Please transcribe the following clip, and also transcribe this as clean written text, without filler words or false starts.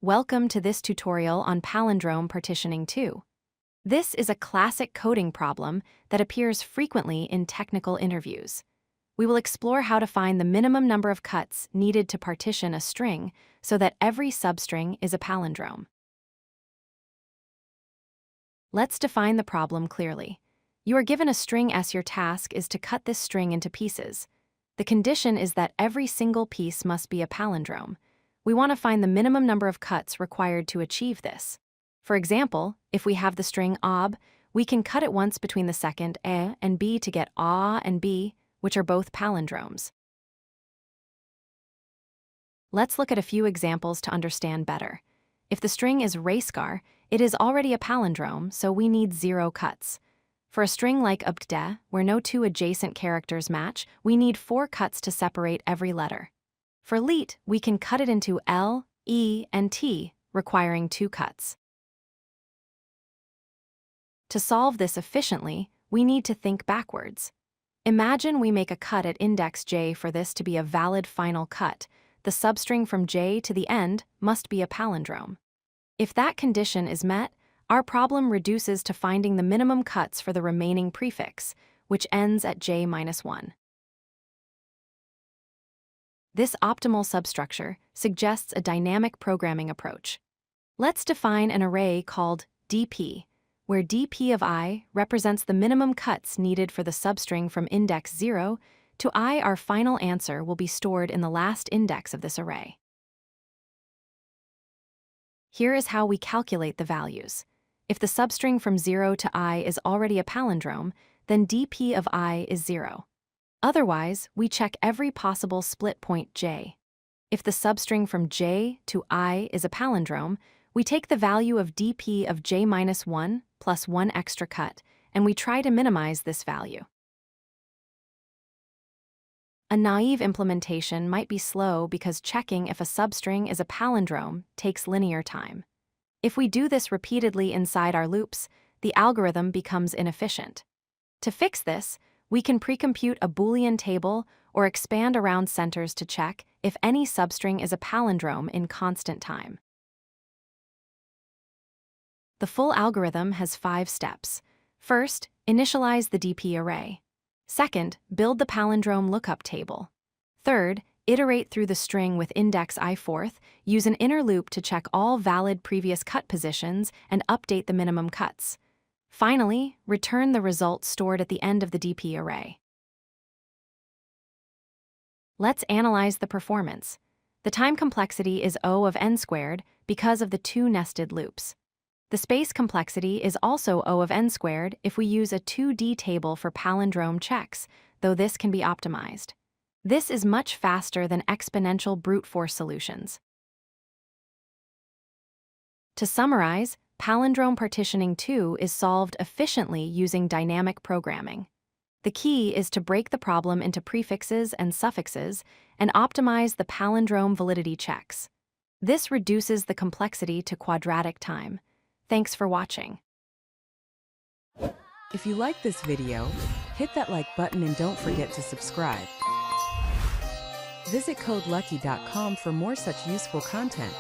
Welcome to this tutorial on Palindrome Partitioning II. This is a classic coding problem that appears frequently in technical interviews. We will explore how to find the minimum number of cuts needed to partition a string so that every substring is a palindrome. Let's define the problem clearly. You are given a string S. Your task is to cut this string into pieces. The condition is that every single piece must be a palindrome. We want to find the minimum number of cuts required to achieve this. For example, if we have the string ob, we can cut it once between the second a and b to get a and b, which are both palindromes. Let's look at a few examples to understand better. If the string is racecar, it is already a palindrome, so we need 0 cuts. For a string like ubde, where no two adjacent characters match, we need 4 cuts to separate every letter. For leet, we can cut it into L, E, and T, requiring 2 cuts. To solve this efficiently, we need to think backwards. Imagine we make a cut at index j. For this to be a valid final cut, the substring from j to the end must be a palindrome. If that condition is met, our problem reduces to finding the minimum cuts for the remaining prefix, which ends at j-1. This optimal substructure suggests a dynamic programming approach. Let's define an array called dp, where dp of I represents the minimum cuts needed for the substring from index 0 to I. Our final answer will be stored in the last index of this array. Here is how we calculate the values. If the substring from 0 to I is already a palindrome, then dp of I is 0. Otherwise, we check every possible split point j. If the substring from j to I is a palindrome, we take the value of dp of j-1 plus 1 extra cut, and we try to minimize this value. A naive implementation might be slow because checking if a substring is a palindrome takes linear time. If we do this repeatedly inside our loops, the algorithm becomes inefficient. To fix this, we can pre-compute a Boolean table or expand around centers to check if any substring is a palindrome in constant time. The full algorithm has 5 steps. First, initialize the dp array. Second, build the palindrome lookup table. Third, iterate through the string with index I. Fourth, use an inner loop to check all valid previous cut positions and update the minimum cuts. Finally, return the result stored at the end of the dp array. Let's analyze the performance. The time complexity is O of n squared because of the 2 nested loops. The space complexity is also O of n squared if we use a 2D table for palindrome checks, though this can be optimized. This is much faster than exponential brute force solutions. To summarize, Palindrome Partitioning II is solved efficiently using dynamic programming. The key is to break the problem into prefixes and suffixes and optimize the palindrome validity checks. This reduces the complexity to quadratic time. Thanks for watching. If you like this video, hit that like button and don't forget to subscribe. Visit codelucky.com for more such useful content.